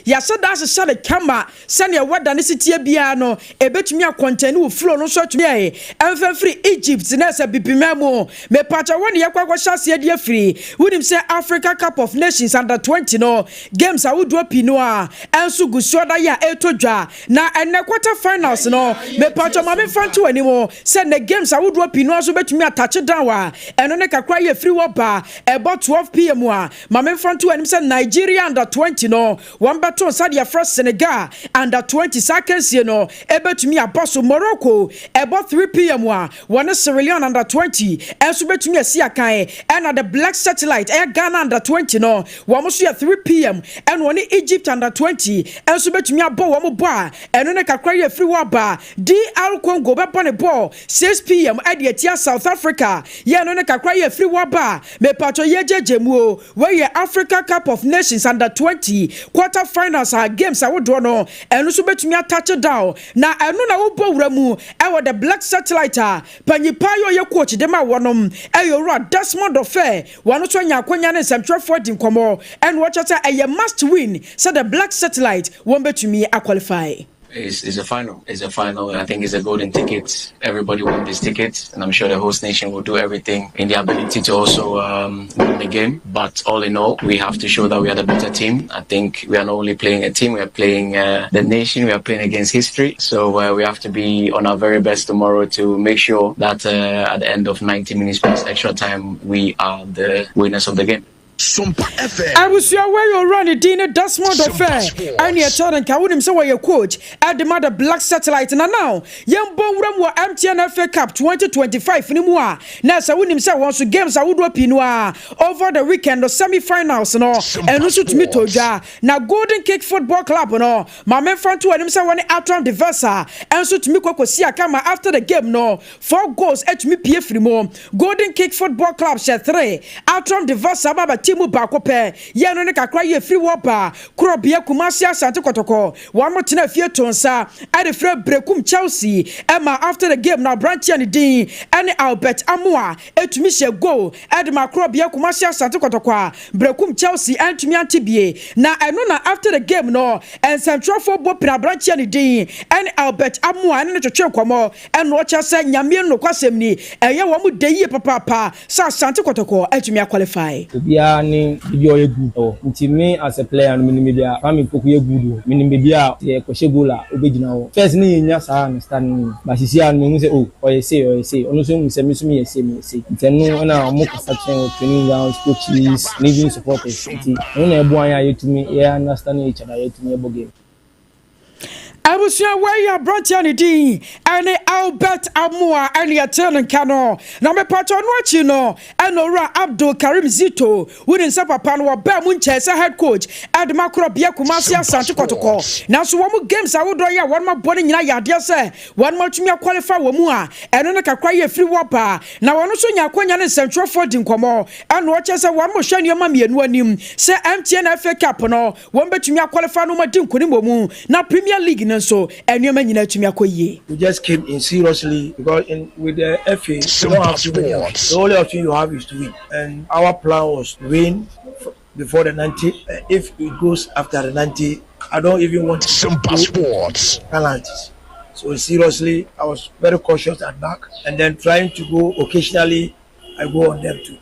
Yasa das shade kama sane wada ne sitie bia no ebetumi akontene wo flow no so tumi e emfa free Egypt na se bibimamo me pacha woni yakwakwa hyase de afiri wonim se Africa Cup of Nations under 20 no games a wodo pino a enso guso da ya etodwa na ene quarter finals no me pacha ma me fanto animo se ne games a wodo pino so betumi atache down wa eno ne kakra ye free wo ba about 12 pm a ma me fanto anim se Nigeria under 20 no one baton sadia first Senegal under 20 seconds you know ebetumi aboso Morocco about 3 pm one Sierra Leone under 20 and so betumi asia kan and the black satellite Ghana under 20 no one so 3 pm and one Egypt under 20 and so betumi abo one bo a eno ne kakra ye free waba DR Congo be bone ball 6 pm at the South Africa ye no ne kakra ye free waba me pato ye jejemu where ye Africa Cup of Nations under 20 quarter finals are games I would draw no and so betumi attach down na eno na wo bowura mu e the black satellite panyipayo ye coach dem a wonom e yora Desmond Ofe one so nya akonya ne Central din komo and watch say a must win so the black satellite won betumi a qualify. It's a final. It's a final. I think it's a golden ticket. Everybody wants this ticket, and I'm sure the host nation will do everything in their ability to also win the game. But all in all, we have to show that we are the better team. I think we are not only playing a team, we are playing the nation. We are playing against history. So we have to be on our very best tomorrow to make sure that at the end of 90 minutes plus extra time, we are the winners of the game. Sompa FM. I was your way you run it in a Desmond Affair. And you're telling Kawunim so your coach at the mother black satellite. And now, young Bonram were MTN FA Cup 2025 in Moa. Now, so when himself wants to games I would open over the weekend or semi-finals and all. And also to meet Toja. Now, Golden Cake Football Club and all. My man front to himself one outram the Versa. And so to me, Kokosia Kama after the game, no 4 goals at me PF more. Golden Cake Football Club share 3. Outram the Versa Baba. Timu bakope ye no ne kakra ye free wopa krobia kumasi asante kotoko one more tina fie tonsa at the free brekum Chelsea Emma after the game now branch and din and Albert Amoa etumi she goal at the makrobia kumasi asante kotoko brekum Chelsea and tumi antibie na eno na after the game no and Central Football branch and din and Albert Amoa ne twetwe komo and no cha say nyame no kwasem ni eye wo mu de papa sa asante kotoko etumi qualify ni video ye good o nti me as a player no minimum dia fami poku ye good o minimum dia ye ko shegola obegina o first ni nya sa understand ba sisi an me say oh o ye say ono so mu say me so me say nti na mo construction training grounds coaches living supporters nti no na ebu anya ye to me ye understand each other ye to me ebo game. I was your way your Brantianity and Albert Amoa and your turn cano. Now me patron watching no and Nora Abdul Karim Zito wouldn't suffer pan or Bermunches head coach at Macro Biakumasia Santo Kotoko. Now so one more games I would draw ya one more body in ya dear sir. One more to me qualify Womua and then I can cry a free whopper. Now one also Yakoyan and Central in Como and watches a one more shiny your mammy and one him say MTN FA Cup no one bet to me qualify no more Dunkunim now Premier League. So and you we just came in seriously because with the FA you don't have to win. The only option you have is to win, and our plan was to win before the 90. If it goes after the 90, I don't even want to Sompa Sports penalties. So seriously, I was very cautious at back, and then trying to go occasionally. I go on them too.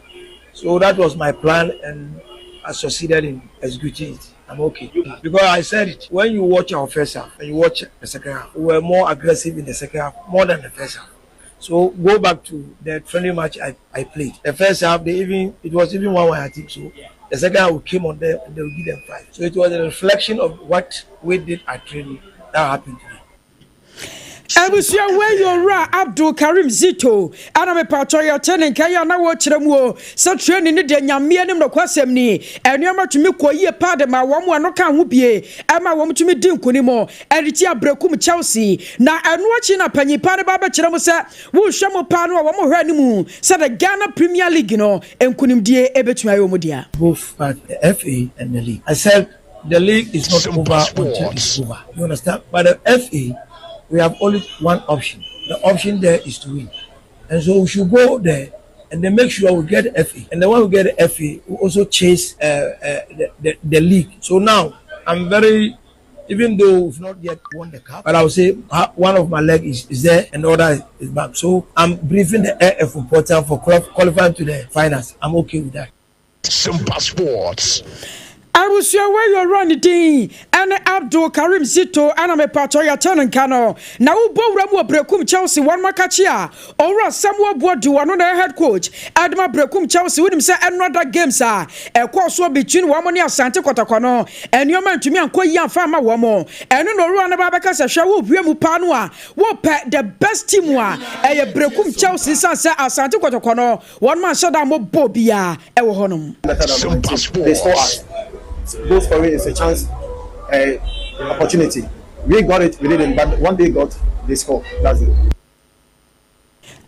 So that was my plan, and I succeeded in executing it. I'm okay. Because I said it, when you watch our first half and you watch the second half, we were more aggressive in the second half, more than the first half. So go back to the friendly match I played. The first half, it was even 1-1, I think so. The second half, we came on them and they will give them 5. So it was a reflection of what we did at training that happened today. I was your way your Abdul Karim Zito and I'm a patria turning Kayana watch them wo such training in the Yamian no Quasemni and you're much me kwa ye pardon my one no can whoopie and my woman to me dink kunimo and it's ya brekum Chelsea now I'm watching a penny part about Chiramosa who shamo pano one more ranimu said the Ghana Premier League no and kunim die ebetumayo mudia both at the FA and the league. I said the league is not over until it's over. You understand? But the FA we have only one option. The option there is to win. And so we should go there and then make sure we get the FA. And then when we get the FA, we also chase the league. So now I'm very, even though we've not yet won the cup, but I would say one of my legs is there and the other is back. So I'm briefing the AF portal for qualifying to the finals. I'm okay with that. Sompa Sports. I was sure where you're running, and Abdul Karim Zito, and I'm a Patoya Turn Cano. Now, Boramu Brekum Chelsea, one Makachia, or Samuel Boadu, another head coach, Adma Brekum Chelsea, with him say another game, sir. A course between Wamonia Santa Cotacono, and your man to me and Koya Farmer Wamo, and no run about because a show of Remu Panua, what the best team one, a Brekum Chelsea, Santa Cotacono, one man shut down Bobia, Ewohonum. Goal scoring is a chance, opportunity. We got it, we didn't, but one day got, they score. That's it.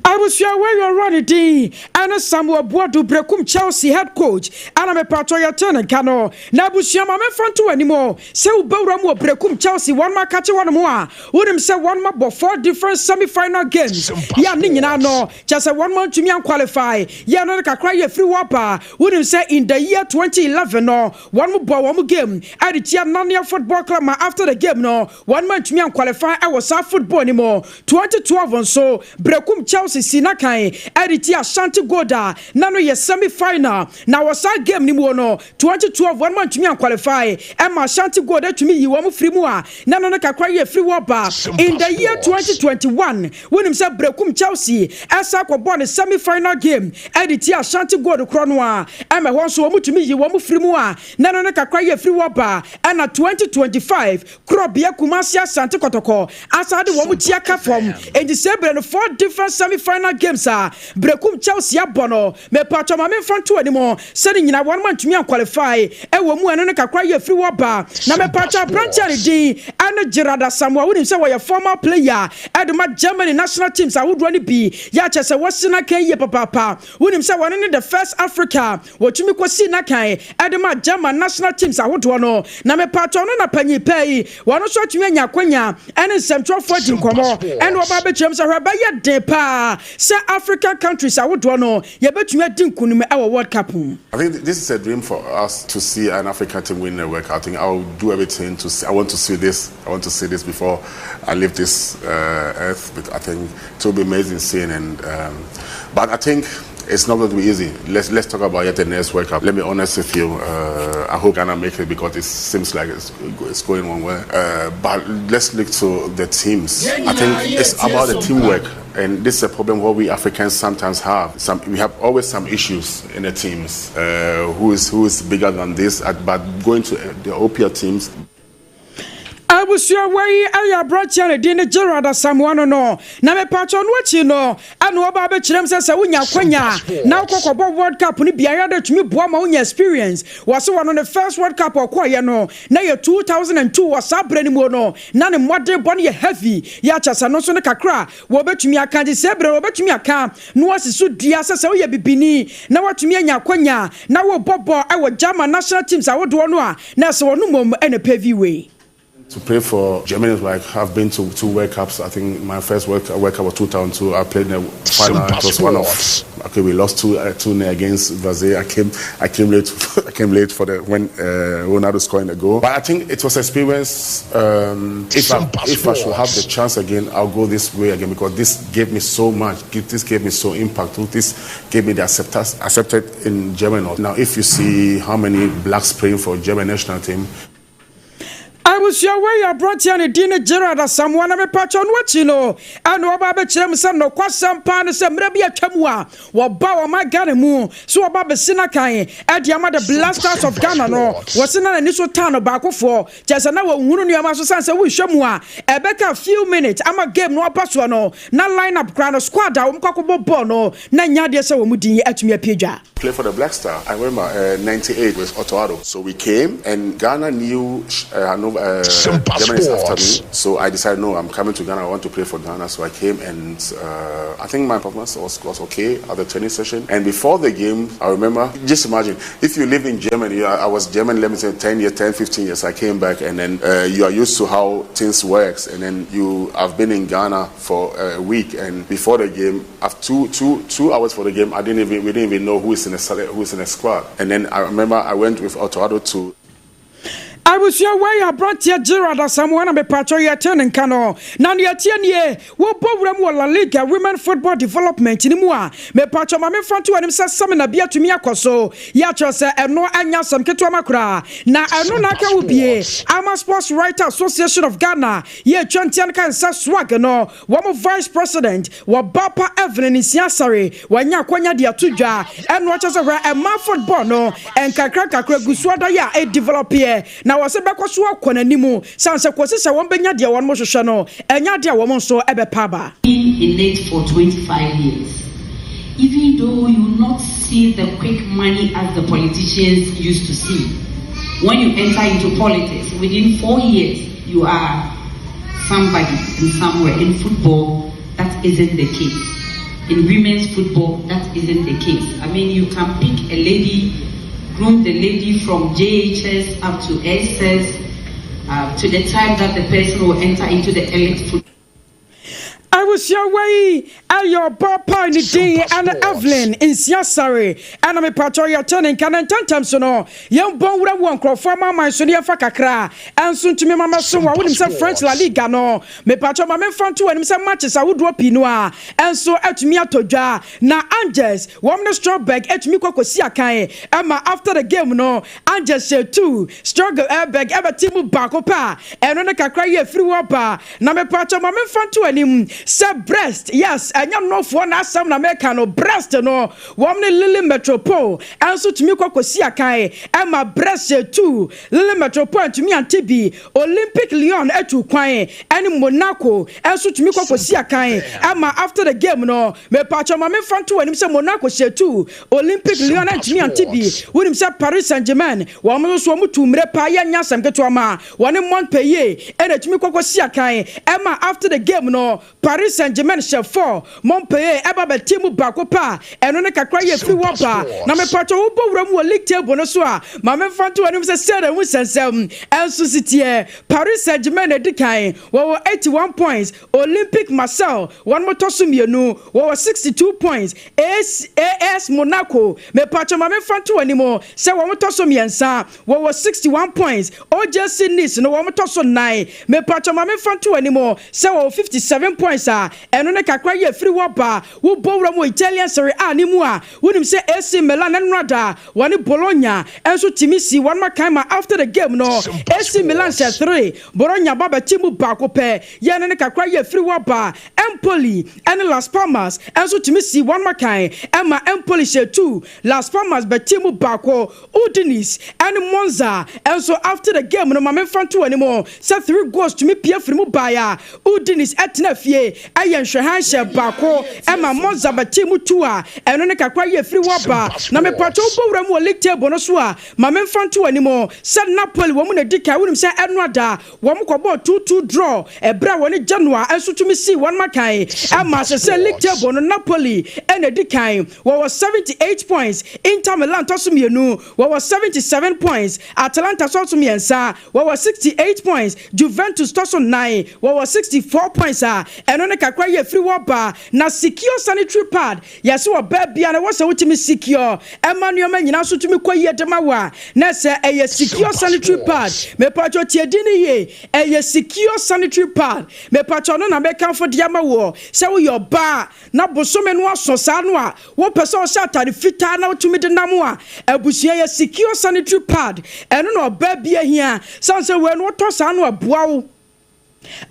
I was sure where you're running, and Samuel Boadu Brekum Chelsea head coach, and I'm a Patoya Turn Cano. Nabushama front to anymore. So Boramu Brekum Chelsea, one more catch one more. Wouldn't say one more but 4 different semi-final games. Yeah, no, just a 1 month to me and qualify. Yeah, no, cry a free whopper. Wouldn't say in the year 2011, no, one more game. I did Nania Football Club after the game, no, 1 month to me and qualify. I was our football anymore. 2012 and so Brekum Chelsea. Sinakai, Editi Ashanti Goda, Nano ye semi-final. Now was our game ni no 2012 1 month to me and qualify. Emma Ashanti Goda to me you want free mua. Nano naka cry ye free waba. In the year 2021, when himself Brekum Chelsea, Asako born a semi-final game. Editi Ashanti Goda Cronwa. Emma wants to me you want free mua. Nano naka cry ye free waba. And at 2025, Krobia Kumasia Santa Kotoko. Asadi Wamutia from in December 4 different semi-final games Brekum Chelsea abono me patcho ma me front to anymore setting in a 1 month to me and qualify e wo mu eno ka kwa ye free waba na me patcho branch and di and Gerard Samuel wouldn't say we a former player at my Germany national teams I would really be ya chese wasina kan ye papa wouldn't say one in the first Africa what you me kwasi na kan at my German national teams I would no na me patcho no na panyi pay one so tumi anya kwanya and central for dinkomo and oba be chem say ba ye de pa say African countries I would know ye betumi din kunum our World Cup. I think this is a dream for us to see an African team win the World Cup. I think I will do everything to see. I want to see this before I leave this earth. But I think it will be amazing seeing but I think it's not going to be easy. Let's talk about yet the next World Cup. Let me be honest with you. I hope Ghana make it because it seems like it's going one way. But let's look to the teams. I think it's about the teamwork. And this is a problem what we Africans sometimes have. We have always some issues in the teams. Who is bigger than this? But going to the OPL teams. I was sure where I brought you dinner Gerard someone no. Na me patron what you know. And no about them says unya kwenya. Now Coco World Cup ni biara to me boa ma unya experience. Was one on the first World Cup or kwaya no. Na ye 2002 was abrani mo no. Na ne modern body heavy. Ya chasa no so ne kakra. Wo betumi aka de sebre wo betumi aka. No was so dia sese wo ye bibini. Na watumi anya kwenya. Na wo bobo I wo German national teams I wo do no a. Na so no mom and a heavy way. To play for Germany is like I've been to 2 World Cups. I think my first World Cup was 2002. I played in the final. It was one of we lost 2-0 against Brazil. I came late. I came late for when Ronaldo scoring the goal. But I think it was experience. If I should have the chance again, I'll go this way again because this gave me so much. This gave me so impact. This gave me the accepted in Germany. Now, if you see how many blacks playing for German national team. I was your way I brought you and dinner Gerard someone I'm a patron what you know. And no Baba Chem son no kwasam pan some rebia chamwa wa bawa my Ghana mu so Baba Sinakai at Yamada Blasters of Ghana no was in an initial town of Bako for just an hour Yamaso Sansa we shamwa a better few minutes I'm a game no pasuano na line up ground squad Mkoko Bono na nyadia sa mudi at me pija. Play for the Black Star. I remember 98 with Otoado. So we came and Ghana knew Germany is after me. So I decided no, I'm coming to Ghana. I want to play for Ghana. So I came and I think my performance was okay at the training session. And before the game, I remember, just imagine, if you live in Germany, I was German, let me say 10, 15 years. I came back and then you are used to how things works. And then I've been in Ghana for a week. And before the game, after two hours for the game, we didn't even know who is in the squad. And then I remember I went with Otoado to I was your way I brought your Gerard or someone me patcho your turning cano. Now the Atienne, wo program La Liga Women Football Development in Mua. Me patcho my front to him says summon a beer to me akoso. Yacha and no anya some ketuamakra. Now I know Naka will be I'm a sports writer association of Ghana. Ye Chantian can say swag no. One vice president wa Bapa Evelyn in Siasari. Wanya Kwanya dia tuja and watches over a ma football no and Kakraka Guswada ya a developer. Now was a Akosua Kone3 Sansa Kwasisa one benya dia one motion no enya dia woman so ebe paba. In it for 25 years. Even though you not see the quick money as the politicians used to see. When you enter into politics, within 4 years you are somebody in somewhere. In football, that isn't the case. In women's football, that isn't the case. I mean, you can pick a lady, groom the lady from JHS up to SS, to the time that the person will enter into the elite football. I was your way at your papa in the day and Evelyn in Siasari and I'm a patroya turning canon 10 times no young born with a one crop for my sonia fakakra and soon to me mama so I wouldn't say French La Liga no me patro my men front to and some matches I would drop Pinoa and so at me atoja na Angels woman Strawberg at me kokosia kai Emma after the game no Angels say too struggle airbag ever team back up and on a kakra free wapa na me patro my men front to him say breast yes and you know for na some na make no breast no woman Lily Metropole and so to me kokosia kai Emma breast too Lily Metropole to me antibi Olympic Lyon etu kwan and Monaco and so to me kokosia kai Emma after the game no me patcho ma me front to him say Monaco say too Olympic Lyon and to me antibi we him say Paris Saint-Germain woman so mu tu mre pa ya nya sam keto ma one Montpellier and to me kokosia kai Emma after the game no Paris Saint-Germain chef 4 Montpellier eba be team bako pa eno ne kakra ye free wapa na me patcho wo bowram wo league table no so a ma me fanto anim se sere hu sensem enso sitie Paris Saint-Germain edikan wo 81 points Olympic Marseille one motoso mienu wo 62 points AS Monaco me patcho ma me fanto animo se wo motoso miensa wo 61 points OJC Nice no wo motoso 9 me patcho ma me fanto animo se wo 57 points eno ne kakra ye free wapa wo bowra mo Italian Serie A ni mu a wonim se AC Milan and Rada one Bologna enso timi si one makama after the game no AC Milan se 3 Bologna baba timu bako pe ye ne kakra ye free wapa Empoli and Las Palmas enso timi si one makai Emma Empoli se 2 Las Palmas be timu bako Udinese and Monza enso after the game no mame fanto anymore se 3 goals to me pia free mu baya Udinese etna fie ayen hwehanje bako Emma Monza ba timu 2 a eno ne kakra ye free wapa na me pato bowra mu league table no so a mame fanto anymore se Napoli wo mu na dika wonim se Enwada wo mu kobo 2-2 draw ebra woni January enso to me see one makai Emma se league table no Napoli and dikan wo 78 points Inter Milan to so mienu wo 77 points Atalanta so to miensa wo 68 points Juventus to so 9 wo 64 points eno ne kakra ye free wapa na secure sanitary pad yes wo babia na wo se wotimi secure Emmanuel manyina so tumi koye demawa na se eye secure sanitary pad me pacho tiedini ye eye secure sanitary pad me pacho no na be kanfo diama wo se wo your ba na bosome no aso sa no a wo pese o sha tare fita na wotumi de namo a abusua ye secure sanitary pad eno no babia hia sanse we no to sa no aboa wo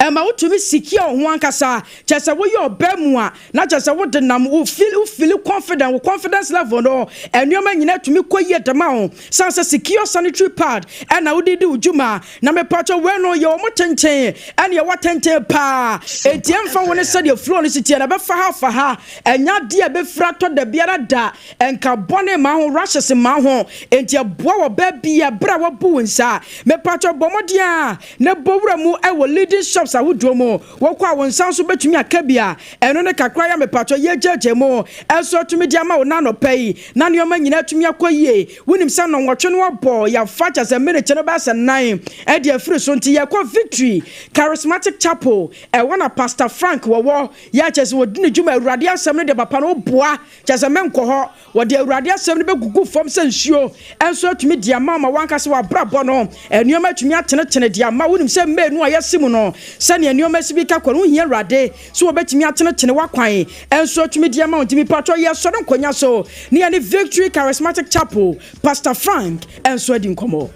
Emma utumi secure ho ankasa chese wo your bemu a na chese wo de nam wo feel confident wo confidence level no enwoma nyina tumi koye dema ho sanse secure sanitary pad and na wo didi ujuma na me pacho we no ye wo tenten and ye watenten pa etiem fa woni se de flow no sitie na be fa ha enya de be frato de biara da enka bone ma ho rashes ma ho enti aboa wo ba bia bra wo bu nsa me pacho bomodia na bowura mu e wo lead leading shops ahodoɔ mu wɔkɔ a wɔn nsa nso betumi aka bia ɛno ne kakra ya mepato ye jeje mu ɛso tumi di ama wo na no pɛyi na nneɛma nyina tumi akɔ yie wonim sɛ no nwɔtwe no abɔ ya fa kyɛ sɛ minute no ba sɛ 9 ɛde afiri so nti yɛkɔ victory charismatic chapel ɛwɔ na Pastor Frank wɔwɔ ya kyɛ sɛ wɔdi ne dwuma awurade asɛm no de papa no boa kyɛ sɛ menkɔ hɔ wɔde awurade asɛm no bɛgugu fam sɛ nsuo ɛnso tumi di ama ma wanka sɛ wabrabɔ no nneɛma tumi atenetene di ama wonim sɛ menu a yɛsim no sɛ ne nneɛma sibi ka kɔ no hia awurade so wɔbɛtumi atenetene wakwan ɛnso tumi di ama ntimi patɔ yɛ sɔ no nkonya so ne yɛ ne victory charismatic chapel Pastor Frank ɛnso adi nkɔmɔ